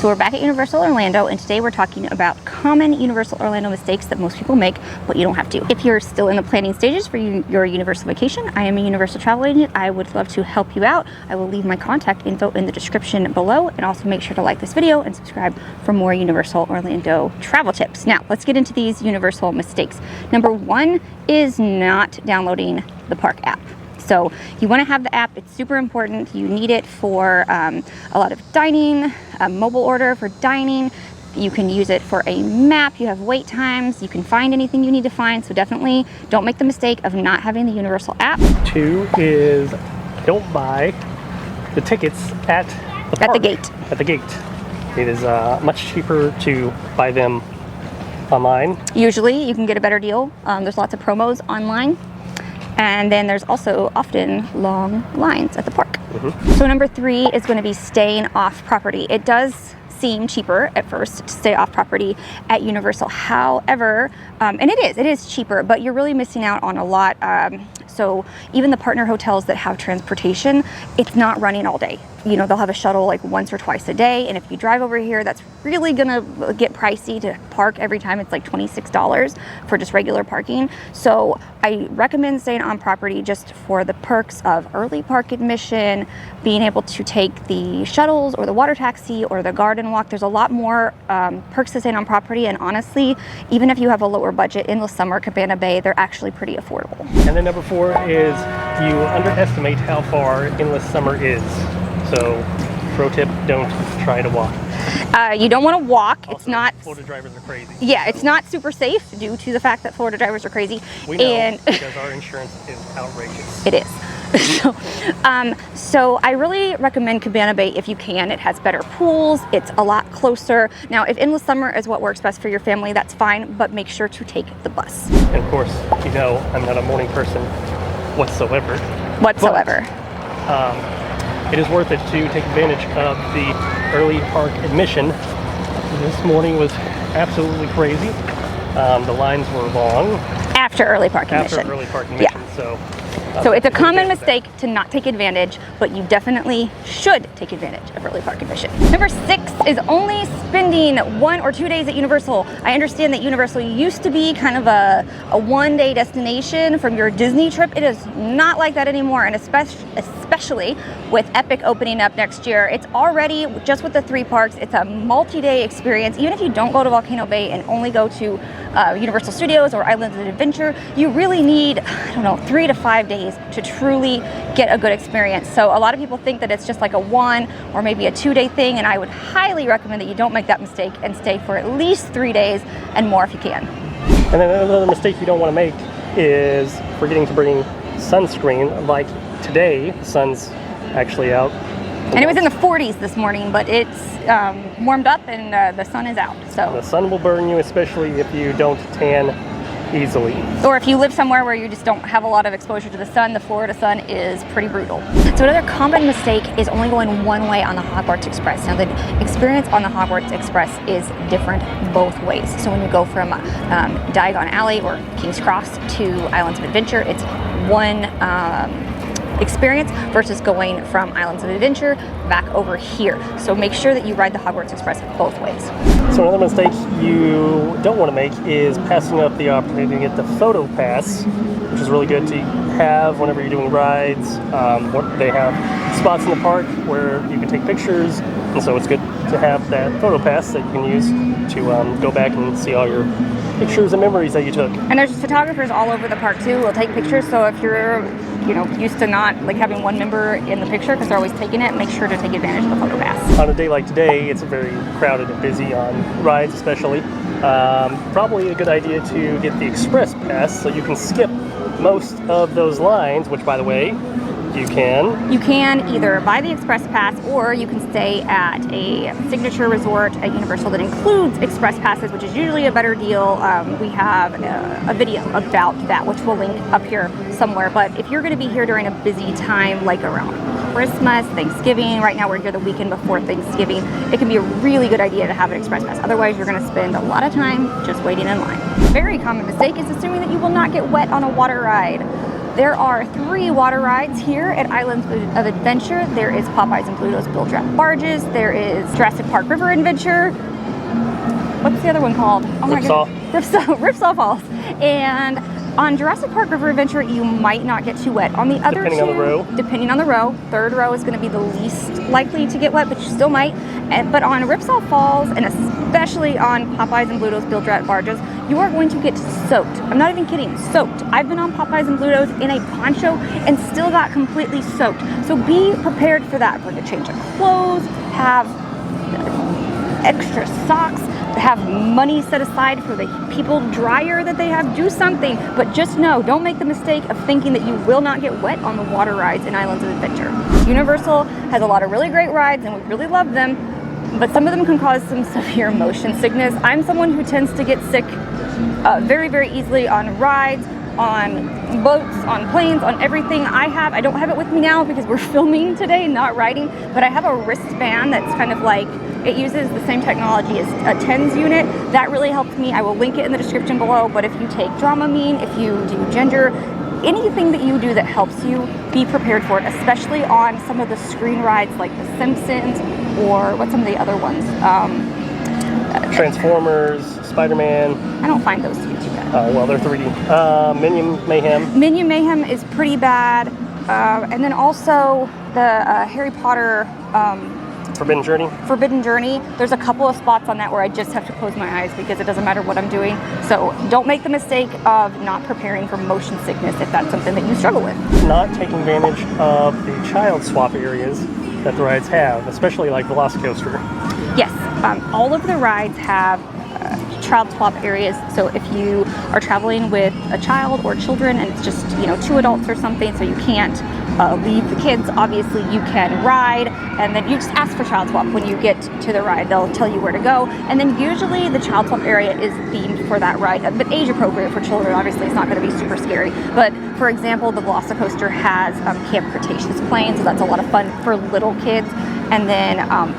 So we're back at Universal Orlando, and today we're talking about common Universal Orlando mistakes that most people make, but you don't have to. If you're still in the planning stages for your Universal vacation, I am a Universal travel agent. I would love to help you out. I will leave my contact info in the description below, and also make sure to like this video and subscribe for more Universal Orlando travel tips. Now, let's get into these Universal mistakes. Number one is not downloading the park app. So you want to have the app. It's super important. You need it for a lot of dining, a mobile order for dining. You can use it for a map. You have wait times. You can find anything you need to find. So definitely don't make the mistake of not having the Universal app. Two is don't buy the tickets at the park. At the gate. At the gate. It is much cheaper to buy them online. Usually you can get a better deal. There's lots of promos online. And then there's also often long lines at the park. So number three is going to be staying off property. It does seem cheaper at first to stay off property at Universal. However, and it is cheaper, but you're really missing out on a lot. So even the partner hotels that have transportation, it's not running all day. You know, they'll have a shuttle like once or twice a day. And if you drive over here, that's really gonna get pricey to park every time. It's like $26 for just regular parking. So I recommend staying on property just for the perks of early park admission, being able to take the shuttles or the water taxi or the garden walk. There's a lot more perks to staying on property. And honestly, even if you have a lower budget, Endless Summer, Cabana Bay, they're actually pretty affordable. And then number four is you underestimate how far Endless Summer is. So, pro tip, don't try to walk. You don't want to walk. Also, it's not. Florida drivers are crazy. Yeah, it's not super safe due to the fact that Florida drivers are crazy. We know because our insurance is outrageous. It is. So I really recommend Cabana Bay if you can. It has better pools. It's a lot closer. Now, if Endless Summer is what works best for your family, that's fine, but make sure to take the bus. And of course, you know I'm not a morning person whatsoever. But, it is worth it to take advantage of the early park admission. This morning was absolutely crazy. The lines were long. After early park admission. After early park admission, yeah. So it's a common mistake to not take advantage, but you definitely should take advantage of early park admission. Number six is only spending 1 or 2 days at Universal. I understand that Universal used to be kind of a one-day destination from your Disney trip. It is not like that anymore, and especially with Epic opening up next year. It's already, just with the 3 parks, it's a multi-day experience. Even if you don't go to Volcano Bay and only go to Universal Studios or Islands of Adventure, you really need, I don't know, 3 to 5 days to truly get a good experience. So a lot of people think that it's just like a 1 or maybe a 2-day thing, and I would highly recommend that you don't make that mistake and stay for at least 3 days and more if you can. And then another mistake you don't want to make is forgetting to bring sunscreen. Like today, the sun's actually out. And it was in the 40s this morning, but it's warmed up and the sun is out. So the sun will burn you, especially if you don't tan easily. Or if you live somewhere where you just don't have a lot of exposure to the sun, the Florida sun is pretty brutal. So another common mistake is only going one way on the Hogwarts Express. Now, the experience on the Hogwarts Express is different both ways. So when you go from Diagon Alley or King's Cross to Islands of Adventure, it's one experience versus going from Islands of Adventure back over here. So make sure that you ride the Hogwarts Express both ways. So another mistake you don't want to make is passing up the opportunity to get the photo pass, which is really good to have whenever you're doing rides. They have spots in the park where you can take pictures, and so it's good to have that photo pass that you can use to go back and see all your pictures and memories that you took. And there's photographers all over the park too who will take pictures, so if you're used to not like having one member in the picture because they're always taking it, make sure to take advantage of the photo pass. On a day like today, it's very crowded and busy on rides especially. Probably a good idea to get the express pass so you can skip most of those lines, which by the way, you can. You can either buy the express pass or you can stay at a signature resort at Universal that includes express passes, which is usually a better deal. We have a video about that, which we'll link up here somewhere. But if you're going to be here during a busy time, like around Christmas, Thanksgiving, right now we're here the weekend before Thanksgiving, it can be a really good idea to have an express pass. Otherwise, you're going to spend a lot of time just waiting in line. Very common mistake is assuming that you will not get wet on a water ride. There are 3 water rides here at Islands of Adventure. There is Popeyes and Bluto's Bill Draft Barges. There is Jurassic Park River Adventure. What's the other one called? Oh my Ripsaw. God. Ripsaw Falls. And on Jurassic Park River Adventure, you might not get too wet. On the other Depending on the row. Depending on the row. Third row is going to be the least likely to get wet, but you still might. But on Ripsaw Falls, and especially on Popeyes and Bluto's Bill Draft Barges, you are going to get soaked. I'm not even kidding, soaked. I've been on Popeyes and Bluto's in a poncho and still got completely soaked. So be prepared for that. Bring a change of clothes, have extra socks, have money set aside for the people dryer that they have. Do something, but just know, don't make the mistake of thinking that you will not get wet on the water rides in Islands of Adventure. Universal has a lot of really great rides and we really love them, but some of them can cause some severe motion sickness. I'm someone who tends to get sick very, very easily on rides, on boats, on planes, on everything. I don't have it with me now because we're filming today, not riding, but I have a wristband that's kind of like, it uses the same technology as a TENS unit. That really helps me. I will link it in the description below, but if you take Dramamine, if you do Ginger, anything that you do that helps you, be prepared for it, especially on some of the screen rides like The Simpsons or what's some of the other ones? Transformers, Spider-Man. I don't find those to be too bad. Oh, well, they're 3D. Minion Mayhem. Minion Mayhem is pretty bad. And then also the Harry Potter Forbidden Journey. There's a couple of spots on that where I just have to close my eyes because it doesn't matter what I'm doing. So don't make the mistake of not preparing for motion sickness if that's something that you struggle with. Not taking advantage of the child swap areas that the rides have, especially like Velocicoaster. Yes, all of the rides have child swap areas. So if you are traveling with a child or children and it's just, 2 adults or something, so you can't leave the kids, obviously you can ride, and then you just ask for child swap when you get to the ride. They'll tell you where to go, and then usually the child swap area is themed for that ride, but age appropriate for children. Obviously it's not going to be super scary, but for example, the Velocicoaster has Camp Cretaceous playing, so that's a lot of fun for little kids. And then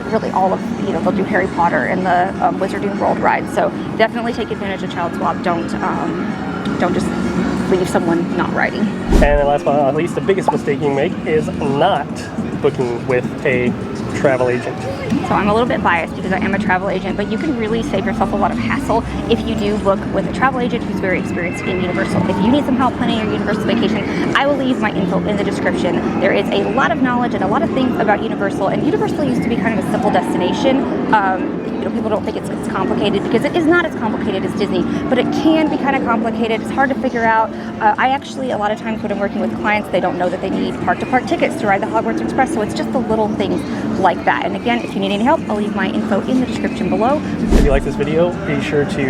really all of, they'll do Harry Potter and the Wizarding World ride. So definitely take advantage of child swap. Don't just leave someone not riding. And then last but not least, the biggest mistake you can make is not booking with a travel agent. So I'm a little bit biased because I am a travel agent, but you can really save yourself a lot of hassle if you do book with a travel agent who's very experienced in Universal. If you need some help planning your Universal vacation, I will leave my info in the description. There is a lot of knowledge and a lot of things about Universal, and Universal used to be kind of a simple destination. People don't think it's complicated because it is not as complicated as Disney, but it can be kind of complicated. It's hard to figure out. I actually, a lot of times when I'm working with clients, they don't know that they need park-to-park tickets to ride the Hogwarts Express, so it's just the little things like that. And again, if you need any help, I'll leave my info in the description below. If you like this video, be sure to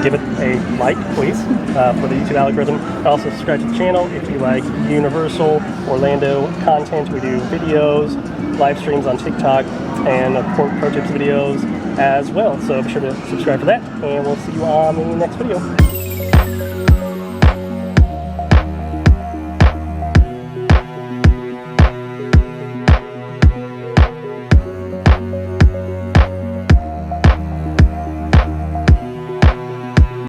give it a like, please, for the YouTube algorithm. Also subscribe to the channel if you like Universal Orlando content. We do videos, live streams on TikTok, and pro tips videos as well. So be sure to subscribe for that, and we'll see you on the next video.